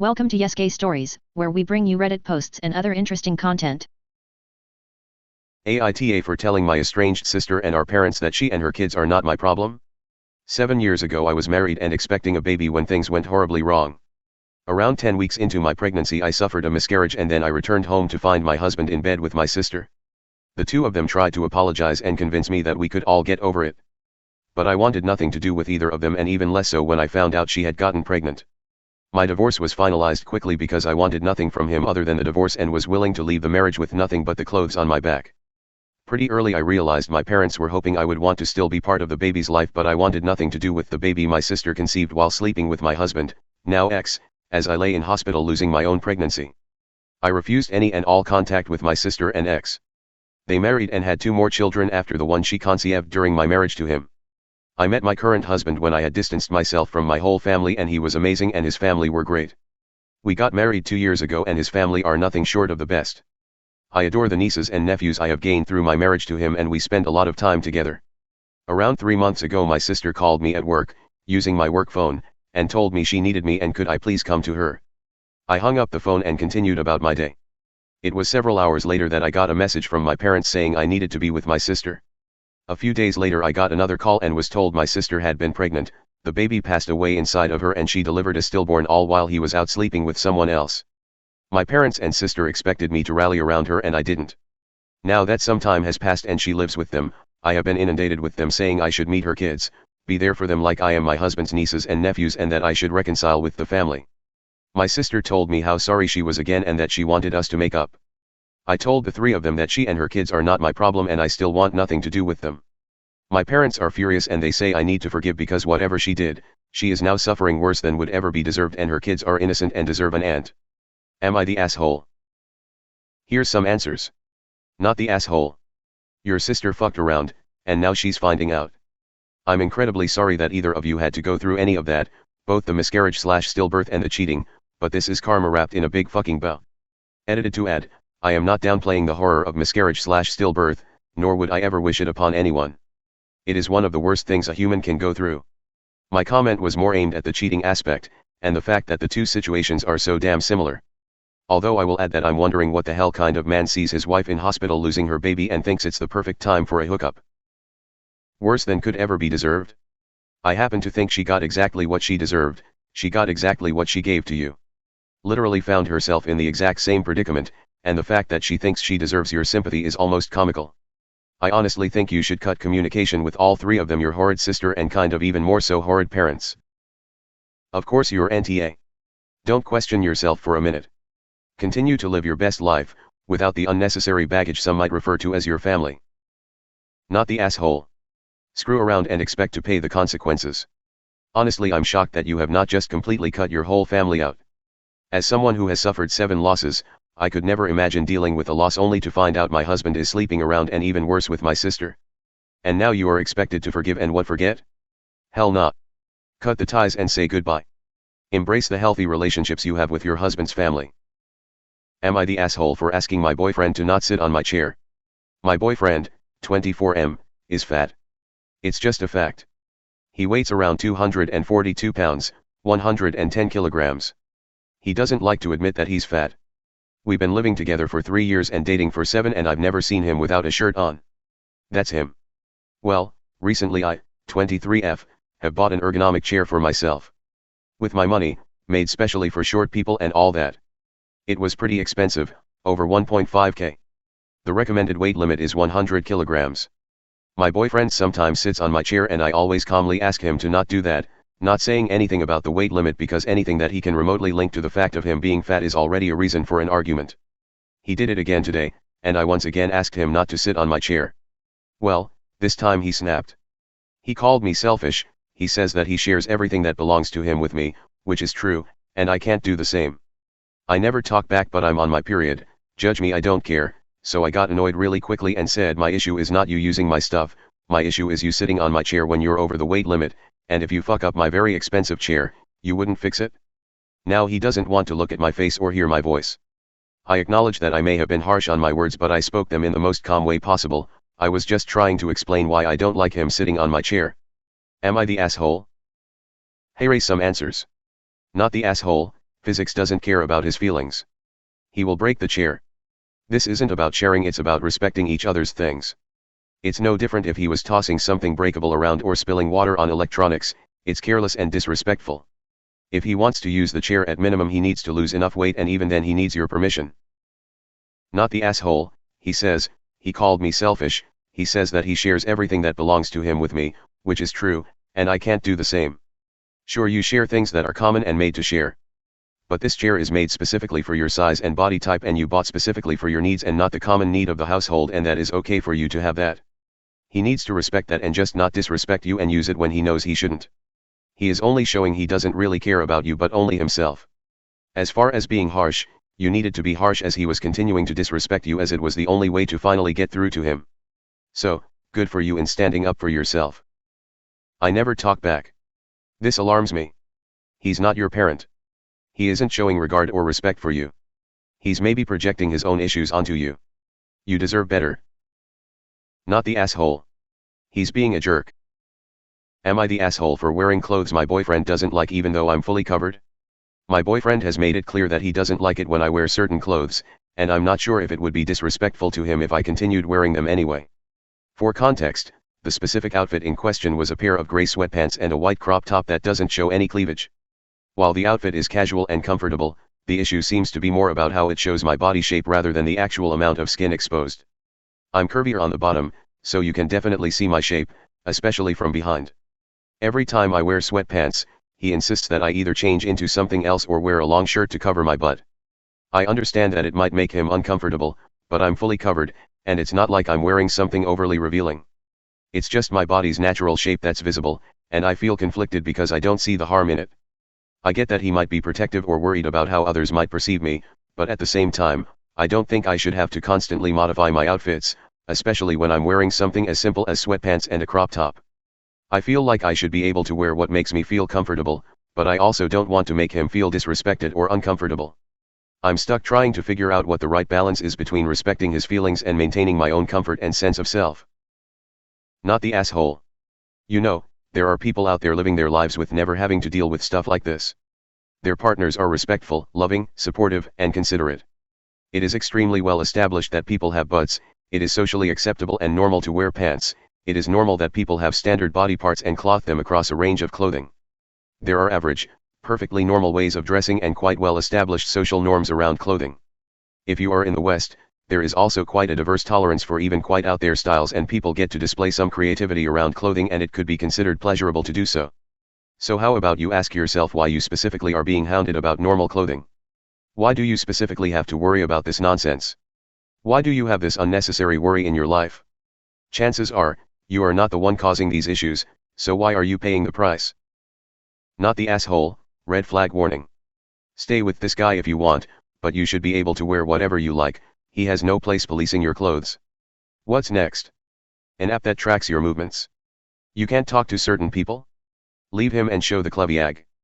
Welcome to Yes Gay Stories, where we bring you Reddit posts and other interesting content. AITA for telling my estranged sister and our parents that she and her kids are not my problem. 7 years ago I was married and expecting a baby when things went horribly wrong. Around 10 weeks into my pregnancy I suffered a miscarriage and then I returned home to find my husband in bed with my sister. The two of them tried to apologize and convince me that we could all get over it. But I wanted nothing to do with either of them, and even less so when I found out she had gotten pregnant. My divorce was finalized quickly because I wanted nothing from him other than the divorce and was willing to leave the marriage with nothing but the clothes on my back. Pretty early I realized my parents were hoping I would want to still be part of the baby's life, but I wanted nothing to do with the baby my sister conceived while sleeping with my husband, now ex, as I lay in hospital losing my own pregnancy. I refused any and all contact with my sister and ex. They married and had 2 more children after the one she conceived during my marriage to him. I met my current husband when I had distanced myself from my whole family, and he was amazing and his family were great. We got married 2 years ago and his family are nothing short of the best. I adore the nieces and nephews I have gained through my marriage to him, and we spend a lot of time together. Around 3 months ago my sister called me at work, using my work phone, and told me she needed me and could I please come to her. I hung up the phone and continued about my day. It was several hours later that I got a message from my parents saying I needed to be with my sister. A few days later I got another call and was told my sister had been pregnant. The baby passed away inside of her and she delivered a stillborn all while he was out sleeping with someone else. My parents and sister expected me to rally around her and I didn't. Now that some time has passed and she lives with them, I have been inundated with them saying I should meet her kids, be there for them like I am my husband's nieces and nephews, and that I should reconcile with the family. My sister told me how sorry she was again and that she wanted us to make up. I told the 3 of them that she and her kids are not my problem and I still want nothing to do with them. My parents are furious and they say I need to forgive because whatever she did, she is now suffering worse than would ever be deserved, and her kids are innocent and deserve an aunt. Am I the asshole? Here's some answers. Not the asshole. Your sister fucked around, and now she's finding out. I'm incredibly sorry that either of you had to go through any of that, both the miscarriage/stillbirth and the cheating, but this is karma wrapped in a big fucking bow. Edited to add, I am not downplaying the horror of miscarriage/stillbirth, nor would I ever wish it upon anyone. It is one of the worst things a human can go through. My comment was more aimed at the cheating aspect, and the fact that the 2 situations are so damn similar. Although I will add that I'm wondering what the hell kind of man sees his wife in hospital losing her baby and thinks it's the perfect time for a hookup. Worse than could ever be deserved? I happen to think she got exactly what she deserved. She got exactly what she gave to you. Literally found herself in the exact same predicament, and the fact that she thinks she deserves your sympathy is almost comical. I honestly think you should cut communication with all 3 of them, your horrid sister and kind of even more so horrid parents. Of course you're anti-A. Don't question yourself for a minute. Continue to live your best life, without the unnecessary baggage some might refer to as your family. Not the asshole. Screw around and expect to pay the consequences. Honestly, I'm shocked that you have not just completely cut your whole family out. As someone who has suffered 7 losses, I could never imagine dealing with a loss only to find out my husband is sleeping around, and even worse with my sister. And now you are expected to forgive and what, forget? Hell not. Cut the ties and say goodbye. Embrace the healthy relationships you have with your husband's family. Am I the asshole for asking my boyfriend to not sit on my chair? My boyfriend, 24M, is fat. It's just a fact. He weighs around 242 pounds, 110 kilograms. He doesn't like to admit that he's fat. We've been living together for 3 years and dating for 7, and I've never seen him without a shirt on. That's him. Well, recently I, 23F, have bought an ergonomic chair for myself. With my money, made specially for short people and all that. It was pretty expensive, over 1.5k. The recommended weight limit is 100 kilograms. My boyfriend sometimes sits on my chair and I always calmly ask him to not do that, not saying anything about the weight limit because anything that he can remotely link to the fact of him being fat is already a reason for an argument. He did it again today, and I once again asked him not to sit on my chair. Well, this time he snapped. He called me selfish. He says that he shares everything that belongs to him with me, which is true, and I can't do the same. I never talk back, but I'm on my period, judge me, I don't care. So I got annoyed really quickly and said my issue is not you using my stuff, my issue is you sitting on my chair when you're over the weight limit, and if you fuck up my very expensive chair, you wouldn't fix it? Now he doesn't want to look at my face or hear my voice. I acknowledge that I may have been harsh on my words, but I spoke them in the most calm way possible. I was just trying to explain why I don't like him sitting on my chair. Am I the asshole? Here are some answers. Not the asshole, Physics doesn't care about his feelings. He will break the chair. This isn't about sharing, it's about respecting each other's things. It's no different if he was tossing something breakable around or spilling water on electronics, it's careless and disrespectful. If he wants to use the chair, at minimum he needs to lose enough weight, and even then he needs your permission. Not the asshole, he says, he called me selfish, he says that he shares everything that belongs to him with me, which is true, and I can't do the same. Sure, you share things that are common and made to share. But this chair is made specifically for your size and body type, and you bought specifically for your needs and not the common need of the household, and that is okay for you to have that. He needs to respect that and just not disrespect you and use it when he knows he shouldn't. He is only showing he doesn't really care about you but only himself. As far as being harsh, you needed to be harsh, as he was continuing to disrespect you, as it was the only way to finally get through to him. So, good for you in standing up for yourself. I never talk back. This alarms me. He's not your parent. He isn't showing regard or respect for you. He's maybe projecting his own issues onto you. You deserve better. Not the asshole. He's being a jerk. Am I the asshole for wearing clothes my boyfriend doesn't like even though I'm fully covered? My boyfriend has made it clear that he doesn't like it when I wear certain clothes, and I'm not sure if it would be disrespectful to him if I continued wearing them anyway. For context, the specific outfit in question was a pair of gray sweatpants and a white crop top that doesn't show any cleavage. While the outfit is casual and comfortable, the issue seems to be more about how it shows my body shape rather than the actual amount of skin exposed. I'm curvier on the bottom, so you can definitely see my shape, especially from behind. Every time I wear sweatpants, he insists that I either change into something else or wear a long shirt to cover my butt. I understand that it might make him uncomfortable, but I'm fully covered, and it's not like I'm wearing something overly revealing. It's just my body's natural shape that's visible, and I feel conflicted because I don't see the harm in it. I get that he might be protective or worried about how others might perceive me, but at the same time, I don't think I should have to constantly modify my outfits, especially when I'm wearing something as simple as sweatpants and a crop top. I feel like I should be able to wear what makes me feel comfortable, but I also don't want to make him feel disrespected or uncomfortable. I'm stuck trying to figure out what the right balance is between respecting his feelings and maintaining my own comfort and sense of self. Not the asshole. You know, there are people out there living their lives with never having to deal with stuff like this. Their partners are respectful, loving, supportive, and considerate. It is extremely well established that people have butts, it is socially acceptable and normal to wear pants, it is normal that people have standard body parts and cloth them across a range of clothing. There are average, perfectly normal ways of dressing and quite well established social norms around clothing. If you are in the West, there is also quite a diverse tolerance for even quite out there styles, and people get to display some creativity around clothing, and it could be considered pleasurable to do so. So how about you ask yourself why you specifically are being hounded about normal clothing? Why do you specifically have to worry about this nonsense? Why do you have this unnecessary worry in your life? Chances are, you are not the one causing these issues, so why are you paying the price? Not the asshole. Red flag warning. Stay with this guy if you want, but you should be able to wear whatever you like. He has no place policing your clothes. What's next? An app that tracks your movements. You can't talk to certain people? Leave him and show the cluvyag.